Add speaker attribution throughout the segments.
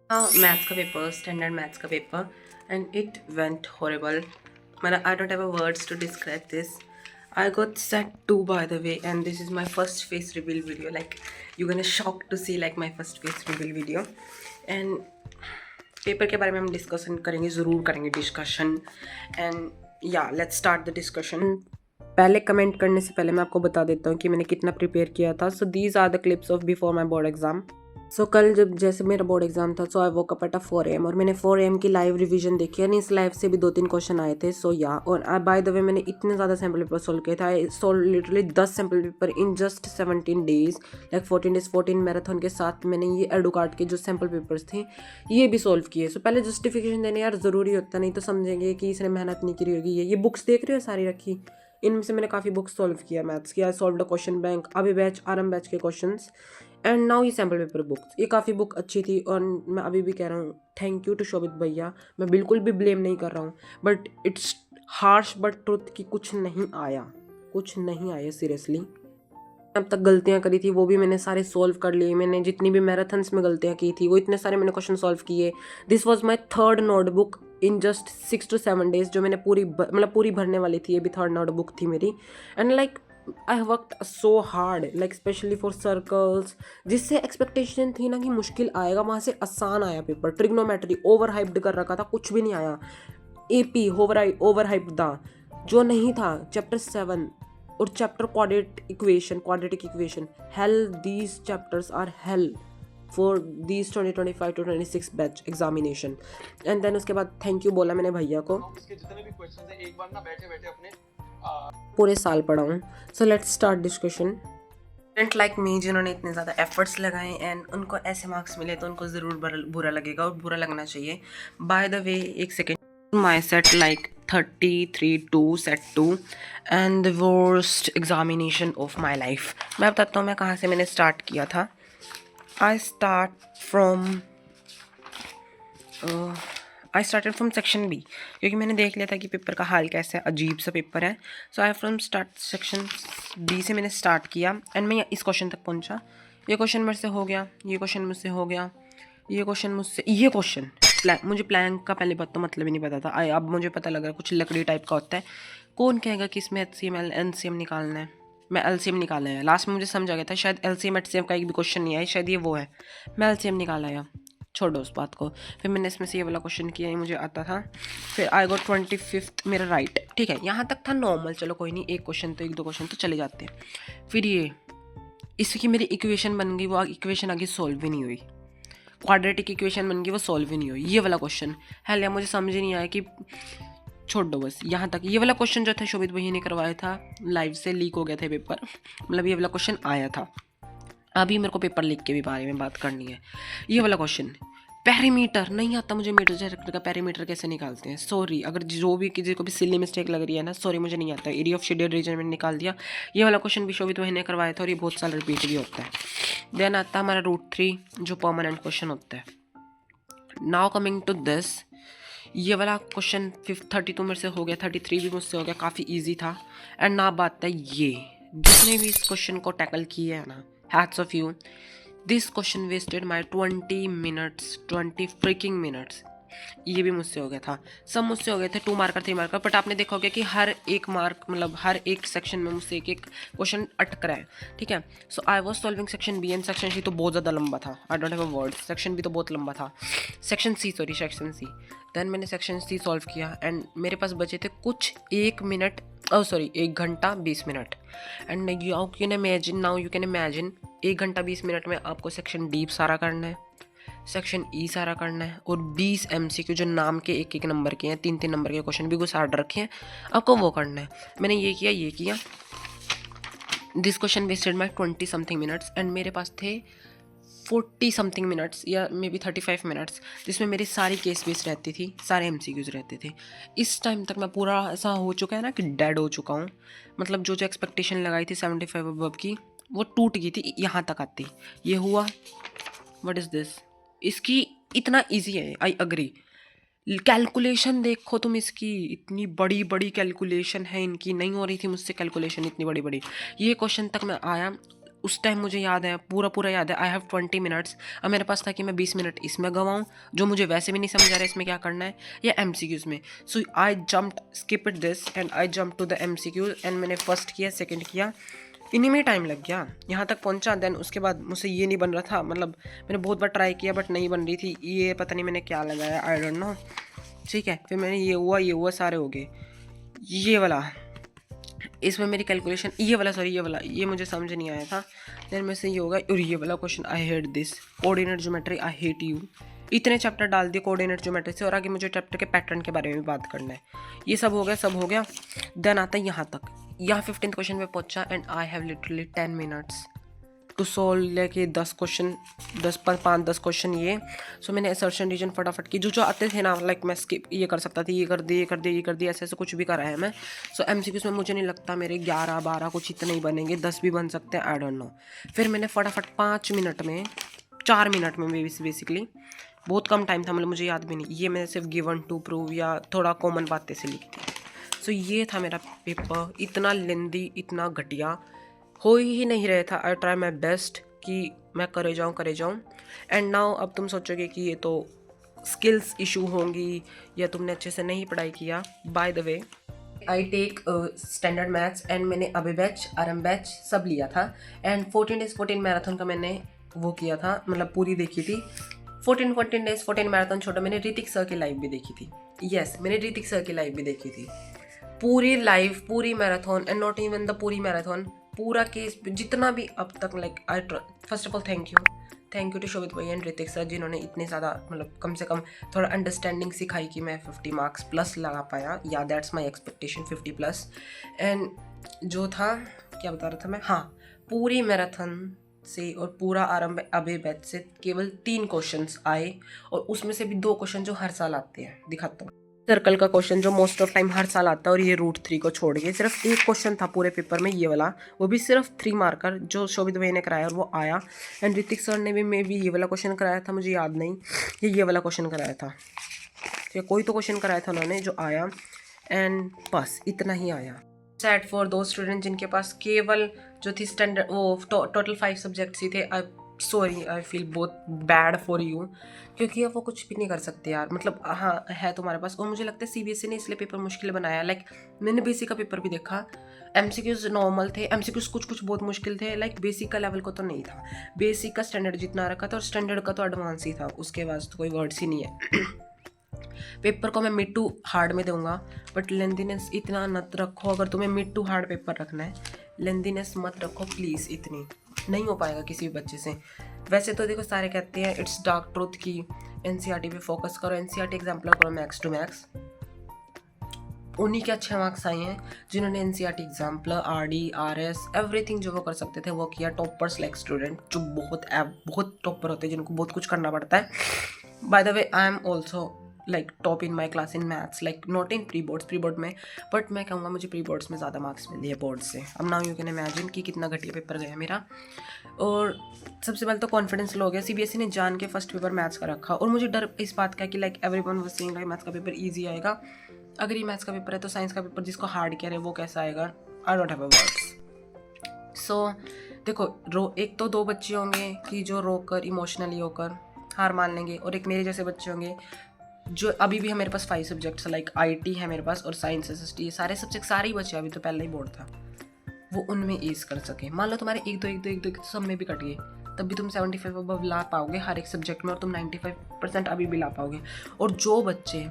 Speaker 1: Maths का paper, standard maths का paper, and it went horrible. I don't have a words to describe this. I got set 2 by the way, and this is my first face reveal video. Like, you're gonna shocked to see like my first face reveal video. And paper के बारे में हम discussion करेंगे, ज़रूर करेंगे discussion. And या let's start the discussion. पहले comment करने से पहले मैं आपको बता देता हूँ कि मैंने कितना प्रिपेयर किया था. So these are the clips of before my board exam. So कल जब जैसे मेरा बोर्ड एग्जाम था, so I woke up at 4 AM और मैंने 4 AM की लाइव रिवीजन देखी. यानी इस लाइव से भी 2-3 क्वेश्चन आए थे. सो या, और बाय द वे मैंने इतने ज़्यादा सैम्पल पेपर सोल्व किए थे. I solve literally 10 sample paper in just 17 days. Like 14 days 14 marathon के साथ मैंने ये एडुकार्ड के जो सैम्पल पेपर्स थे ये भी सोल्व किए. सो पहले जस्टिफिकेशन देने यार ज़रूरी होता, नहीं तो समझेंगे कि इसने मेहनत नहीं करी होगी. ये बुक्स देख रहे हो सारी रखी, इनमें से मैंने काफ़ी बुक्स सॉल्व किया मैथ्स की. I solve the question bank, अभी बैच आरएम बैच के क्वेश्चंस, एंड नाउ ये सैम्पल पेपर बुक्स. ये काफ़ी बुक अच्छी थी और मैं अभी भी कह रहा हूँ थैंक यू टू शोभित भैया. मैं बिल्कुल भी ब्लेम नहीं कर रहा हूँ, but it's harsh but truth कि कुछ नहीं आया सीरियसली. अब तक गलतियाँ करी थी वो भी मैंने सारे सॉल्व कर लिए. मैंने जितनी भी मैराथन्स में गलतियाँ की थी वो इतने सारे मैंने क्वेश्चन सॉल्व किए. This was my third notebook in just 6 to 7 days, जो मैंने पूरी भरने वाली थी. ये भी थर्ड नोटबुक थी मेरी. And like I worked so hard, like specially for circles. जिससे एक्सपेक्टेशन थी ना कि मुश्किल आएगा, वहाँ से आसान आया पेपर. ट्रिग्नोमेट्री ओवर हाइप्ड कर रखा था, कुछ भी नहीं आया. AP ओवर हाइप्ड था, जो नहीं था. चैप्टर 7 और chapter quadratic equation, hell. These chapters are hell for these 2025 to 26 batch examination. And then उसके बाद थैंक यू बोला मैंने भैया को. इसके जितने भी क्वेश्चन थे एक बार ना बैठे बैठे अपने पूरे साल पढ़ा हूँ. So let's start discussion. Student like me जिन्होंने इतने ज़्यादा एफर्ट्स लगाए एंड उनको ऐसे मार्क्स मिले तो उनको ज़रूर बुरा लगेगा और बुरा लगना चाहिए. बाय द वे एक second, my set like 33-2 set 2 and the worst examination of my life. मैं बताता हूँ मैं कहाँ से मैंने स्टार्ट किया था. I started from section B, क्योंकि मैंने देख लिया था कि पेपर का हाल कैसा है, अजीब सा पेपर है. So I from start section B से मैंने स्टार्ट किया एंड मैं इस क्वेश्चन तक पहुंचा. ये क्वेश्चन मेरे से हो गया, ये क्वेश्चन मुझसे हो गया, ये क्वेश्चन मुझे प्लैंक का पहले बात तो मतलब ही नहीं पता था. अब मुझे पता लगा कुछ लकड़ी टाइप का होता है. कौन कहेगा कि इसमें HCM NCM निकालना है. मैं LCM निकाला है. लास्ट में मुझे समझ आ गया था शायद LCM HCM का एक भी क्वेश्चन नहीं आया, शायद ये वो है. मैं LCM निकाला है, छोड़ो उस बात को. फिर मैंने इसमें से ये वाला क्वेश्चन किया, ये मुझे आता था. फिर आई गॉट 25th मेरा राइट. ठीक है, यहाँ तक था नॉर्मल, चलो कोई नहीं, एक दो क्वेश्चन तो चले जाते हैं. फिर ये इसकी मेरी इक्वेशन बन गई, वो इक्वेशन आगे सॉल्व भी नहीं हुई. क्वाड्रेटिक इक्वेशन बन गई, वो सॉल्व ही नहीं हुई. ये वाला क्वेश्चन है, मुझे समझ ही नहीं आया कि छोड़ दो बस यहाँ तक. ये वाला क्वेश्चन जो था शोभित भैया ने करवाया था, लाइव से लीक हो गया था पेपर. मतलब ये वाला क्वेश्चन आया था. अभी मेरे को पेपर लीक के भी बारे में बात करनी है. ये वाला क्वेश्चन, पैरीमीटर नहीं आता मुझे, मीटर डायरेक्टर का पैरीमीटर कैसे निकालते हैं. सॉरी अगर जो भी किसी को भी सिली मिस्टेक लग रही है ना, सॉरी मुझे नहीं आता. एरिया ऑफ शेडेड रीजन मैंने निकाल दिया. ये वाला क्वेश्चन भी शोभित भैया ने करवाया था और ये बहुत साल रिपीट भी होता है. देन आता है हमारा √3 जो परमानेंट क्वेश्चन होता है. नाउ कमिंग टू दिस, ये वाला क्वेश्चन 32 मेरे से हो गया, 33 भी मुझसे हो गया, काफ़ी ईजी था. एंड ना बात है ये, जिसने भी इस क्वेश्चन को टैकल किया है ना, hats off you. This question wasted my 20 freaking minutes. ये भी मुझसे हो गया था, सब मुझसे हो गए थे 2 मार्कर 3 मार्कर. बट आपने देखा होगा कि हर एक मार्क मतलब हर एक सेक्शन में मुझसे एक क्वेश्चन अटक रहा है. ठीक है, so I was solving section B and section C तो बहुत ज़्यादा लंबा था. I don't have a word. Section B तो बहुत लंबा था. Section C. देन मैंने सेक्शन सी सॉल्व किया एंड मेरे पास बचे थे कुछ 1 घंटा 20 minute. And you can imagine 1 घंटा 20 मिनट में आपको सेक्शन डी सारा करना है, सेक्शन ई सारा करना है और 20 MCQ जो नाम के 1-1 नंबर के हैं, 3-3 नंबर के क्वेश्चन भी घुसाड़ रखे हैं, आपको वो करना है. मैंने ये किया. This question wasted my 20 something minutes and मेरे पास थे 40 समथिंग मिनट्स या मे बी 35 मिनट्स, जिसमें मेरी सारी केस बेस रहती थी, सारे MCQs रहते थे. इस टाइम तक मैं पूरा ऐसा हो चुका है ना कि डेड हो चुका हूँ. मतलब जो एक्सपेक्टेशन लगाई थी 75 अबव की, वो टूट गई थी. यहाँ तक आती ये हुआ. What is this. इसकी इतना इजी है, आई अग्री. कैलकुलेशन देखो तुम, इसकी इतनी बड़ी कैलकुलेशन है, इनकी नहीं हो रही थी मुझसे कैलकुलेशन इतनी बड़ी. ये क्वेश्चन तक मैं आया, उस टाइम मुझे याद है, पूरा पूरा याद है, आई हैव 20 मिनट्स। अब मेरे पास था कि मैं 20 मिनट इसमें गंवाऊँ, जो मुझे वैसे भी नहीं समझ आ रहा है इसमें क्या करना है, या MCQs में। So I jumped, skip it this and I jump to the MCQs and मैंने फर्स्ट किया, सेकंड किया, इन्हीं में टाइम लग गया, यहाँ तक पहुँचा। देन उसके बाद मुझसे ये नहीं बन रहा था, मतलब मैंने बहुत बार ट्राई किया बट नहीं बन रही थी, ये पता नहीं मैंने क्या लगाया, आई डोंट नो। ठीक है, फिर मैंने ये हुआ सारे हो गए। ये वाला, इसमें मेरी कैलकुलेशन, ये वाला सॉरी ये मुझे समझ नहीं आया था। देन में से ये होगा, और ये वाला question, I hate this coordinate geometry, I hate you. इतने चैप्टर डाल दिए कोऑर्डिनेट ज्योमेट्री से, और आगे मुझे चैप्टर के पैटर्न के बारे में भी बात करना है। ये सब हो गया। देन आता है यहाँ तक, यहाँ 15th क्वेश्चन पे पहुँचा and I have literally 10 minutes to solve लेके 10 क्वेश्चन, 5-10 क्वेश्चन ये। सो मैंने असर्शन रीजन फटाफट की, जो आते थे ना, लाइक मैं स्किप ये कर सकता था, ये कर दिए, ऐसे कुछ भी करा है मैं। सो MCQs में मुझे नहीं लगता मेरे 11-12 कुछ इतने ही बनेंगे, 10 भी बन सकते हैं, आई डोंट नो। फिर मैंने फटाफट 4 मिनट में बेसिकली, बहुत कम टाइम था, मतलब मुझे याद भी नहीं, ये मैंने सिर्फ गिवन टू प्रूव या थोड़ा कॉमन बातें से लिखी थी। सो ये था मेरा पेपर, इतना लेंदी, इतना घटिया, हो ही नहीं रहा था। आई ट्राई माई बेस्ट कि मैं करे जाऊँ। एंड नाउ अब तुम सोचोगे कि ये तो स्किल्स इशू होंगी या तुमने अच्छे से नहीं पढ़ाई किया। By the way, I take standard maths and मैंने अभी बैच, RM बैच सब लिया था। एंड 14 days 14 मैराथन का मैंने वो किया था, मतलब पूरी देखी थी। 14 days 14 मैराथन छोड़ो, मैंने ऋतिक सर की लाइव भी देखी थी। यस, मैंने ऋतिक सर की लाइव भी देखी थी, पूरी लाइव, पूरी marathon, and not even the पूरी मैराथन, पूरा केस जितना भी अब तक, like I first of all thank you to Shobhit भाई एंड ऋतिक सर, जिन्होंने इतने ज़्यादा, मतलब कम से कम थोड़ा अंडरस्टैंडिंग सिखाई कि मैं 50 मार्क्स प्लस लगा पाया, या that's my expectation 50 plus. And जो था, क्या बता रहा था मैं, हाँ, पूरी मैराथन से और पूरा आरंभ अभय बैच से केवल 3 क्वेश्चंस आए, और उसमें से भी 2 क्वेश्चन जो हर साल आते हैं, दिखाता हूँ। सर्कल का क्वेश्चन जो मोस्ट ऑफ टाइम हर साल आता है, और ये √3 को छोड़ के सिर्फ 1 क्वेश्चन था पूरे पेपर में, ये वाला, वो भी सिर्फ 3 मार्कर जो शोभित भाई ने कराया और वो आया। एंड ऋतिक सर ने भी मे भी ये वाला क्वेश्चन कराया था, मुझे याद नहीं, ये वाला क्वेश्चन कराया था, या कोई तो क्वेश्चन कराया था उन्होंने जो आया, एंड बस इतना ही आया। सैड फॉर दो स्टूडेंट जिनके पास केवल जो थी स्टैंडर्ड, वो टोटल 5 सब्जेक्ट्स ही थे। सॉरी, आई फील बहुत बैड फॉर यू, क्योंकि अब वो कुछ भी नहीं कर सकते यार, मतलब हाँ है तुम्हारे पास। और मुझे लगता है CBSE ने इसलिए पेपर मुश्किल बनाया, लाइक मैंने बेसिक का पेपर भी देखा, MCQs नॉर्मल थे, MCQs कुछ बहुत मुश्किल थे, लाइक बेसिक का लेवल को तो नहीं था, बेसिक का स्टैंडर्ड जितना रखा था, और स्टैंडर्ड का तो एडवांस ही था, उसके बाद तो कोई वर्ड्स ही नहीं है। पेपर को मैं मिड टू हार्ड में दूंगा, बट लेंथीनेस इतना मत रखो, अगर तुम्हें मिड टू हार्ड पेपर रखना है, लेंथीनेस मत रखो प्लीज़, इतनी नहीं हो पाएगा किसी भी बच्चे से। वैसे तो देखो सारे कहते हैं इट्स डार्क ट्रूथ की NCERT पे फोकस करो, NCERT एग्जाम्पल करो मैक्स टू मैक्स, उन्हीं के अच्छे मार्क्स आए हैं जिन्होंने NCERT example, RD RS everything जो वो कर सकते थे वो किया। टॉपर्स लाइक स्टूडेंट जो बहुत टॉपर होते हैं, जिनको बहुत कुछ करना पड़ता है। Bye the way, I am also like top in my class in maths, like not in pre board में, बट मैं कहूँगा मुझे प्री बोर्ड्स में ज़्यादा मार्क्स मिले हैं बोर्ड से। अब नाउ यू कैन इमेजिन कि कितना घटिया पेपर गया मेरा। और सबसे पहले तो कॉन्फिडेंस लो गया, CBSE ने जान के फर्स्ट पेपर मैथ्स का रखा, और मुझे डर इस बात का कि like everyone was saying like maths का पेपर ईजी आएगा। अगर ये मैथ्स का पेपर है तो साइंस का पेपर जिसको हार्ड कह रहे हैं वो कैसा आएगा, I don't have a words. So देखो, एक तो 2 बच्चे होंगे कि जो रोकर इमोशनली होकर हार मान लेंगे, और एक मेरे जैसे बच्चे होंगे जो अभी भी है, मेरे पास 5 सब्जेक्ट्स लाइक IT है मेरे पास, और साइंस SST, सारे सब्जेक्ट सारे ही बचे, अभी तो पहले ही बोर्ड था, वो उनमें ईज कर सके। मान लो तुम्हारे 1-2 तो सब में भी कट गए, तब भी तुम 75 अबव ला पाओगे हर एक सब्जेक्ट में, और तुम 95% अभी भी ला पाओगे। और जो बच्चे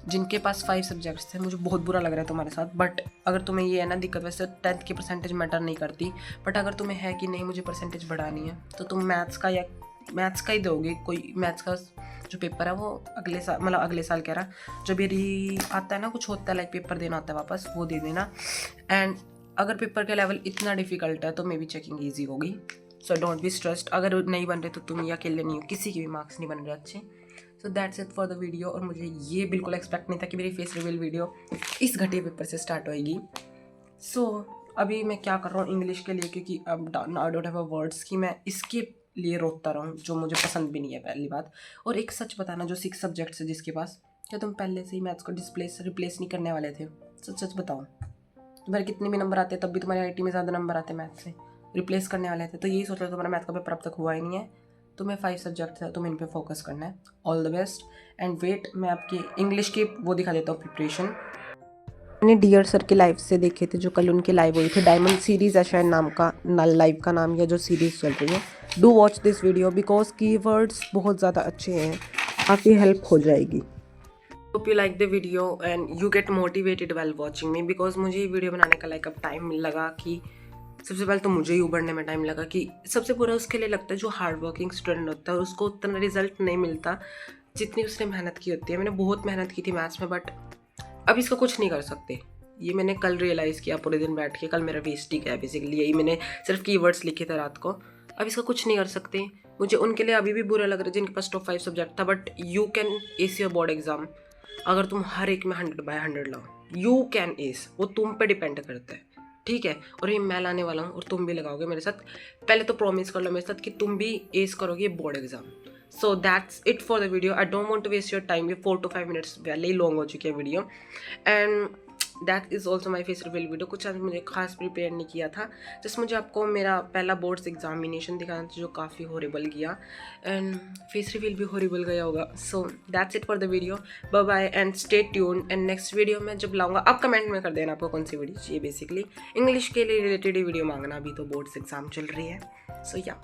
Speaker 1: जिनके पास 5 सब्जेक्ट्स थे, मुझे बहुत बुरा लग रहा है तुम्हारे साथ, बट अगर तुम्हें ये है ना दिक्कत, वैसे 10th की परसेंटेज मैटर नहीं करती, बट अगर तुम्हें है कि नहीं मुझे परसेंटेज बढ़ानी है, तो तुम मैथ्स का ही दोगे। कोई मैथ्स का जो पेपर है वो अगले साल कह रहा, जब ये आता है ना, कुछ होता है लाइक पेपर देना होता है वापस, वो दे देना। एंड अगर पेपर का लेवल इतना डिफिकल्ट है तो मे बी चेकिंग ईजी होगी। सो डोंट बी स्ट्रेस्ड, अगर नहीं बन रहे तो तुम ये अकेले नहीं हो, किसी के भी मार्क्स नहीं बन रहे अच्छे। सो that's it for the video. और मुझे ये बिल्कुल एक्सपेक्ट नहीं था कि मेरी फेस रिवील वीडियो इस घटिया पेपर से स्टार्ट होएगी। सो अभी मैं क्या कर रहा हूँ इंग्लिश के लिए, क्योंकि अब आई डोंट हैव अ वर्ड्स कि मैं इसके लिए रोकता रहूँ, जो मुझे पसंद भी नहीं है पहली बात। और एक सच बताना, जो 6 सब्जेक्ट्स है जिसके पास, क्या तुम पहले से ही मैथ्स को रिप्लेस नहीं करने वाले थे? सच बताओ, तुम्हारे कितने भी नंबर आते तब भी तुम्हारे IT में ज़्यादा नंबर आते मैथ्स से, रिप्लेस करने वाले थे, तो यही सोच रहा था तुम्हारा मैथ का पेपर अब तक हुआ ही नहीं है, तुम्हें 5 सब्जेक्ट है, तुम्हें इन पे फोकस करना है। All the best and wait, मैं आपकी इंग्लिश की वो दिखा देता हूँ प्रिपरेशन। मैंने डियर सर की लाइव से देखे थे, जो कल उनकी लाइव हुई थी, डायमंड सीरीज़ है शायद नाम का, नल लाइव का नाम, या जो सीरीज़ चल रही है। Do watch this video because keywords बहुत ज़्यादा अच्छे हैं, काफ़ी हेल्प हो जाएगी। Hope you like the video and you get motivated well watching me, because मुझे ये वीडियो बनाने का अब टाइम लगा कि सबसे पहले तो मुझे ही उभरने में टाइम लगा कि सबसे बुरा उसके लिए लगता है जो हार्ड वर्किंग स्टूडेंट होता है, उसको उतना रिजल्ट नहीं मिलता जितनी उसने मेहनत की होती है। मैंने बहुत मेहनत की थी मैथ्स में, बट अब इसका कुछ नहीं कर सकते। ये मैंने कल रियलाइज़ किया पूरे दिन बैठ के, कल मेरा वेस्ट ही गया बेसिकली, यही मैंने सिर्फ कीवर्ड्स लिखे थे रात को। अब इसका कुछ नहीं कर सकते। मुझे उनके लिए अभी भी बुरा लग रहा है जिनके पास टॉप 5 सब्जेक्ट था, but you can S your board exam अगर तुम हर एक में 100/100 लाओ, यू कैन एस, वो तुम पे डिपेंड करता है, ठीक है। और ये मैं लाने वाला हूँ और तुम भी लगाओगे मेरे साथ। पहले तो प्रॉमिस कर लो मेरे साथ कि तुम भी एस करोगे board exam. So that's it for the video. I don't want to waste your time, ये 4 to 5 मिनट्स पहले ही लॉन्ग हो चुकी है video, and that is also my face reveal video. कुछ आज मुझे खास प्रिपेयर नहीं किया था, जस्ट मुझे आपको मेरा पहला बोर्ड्स एग्जामिनेशन दिखाना था जो काफ़ी हॉरिबल गया, एंड फेस रिवील भी हॉरिबल गया होगा। So that's it for the video, bye bye and stay tune. And next video में जब लाऊंगा, आप कमेंट में कर देना आपको कौन सी वीडियो चाहिए। बेसिकली इंग्लिश के लिए रिलेटेड ही वीडियो मांगना, अभी तो बोर्ड्स एग्जाम चल रही है। सो या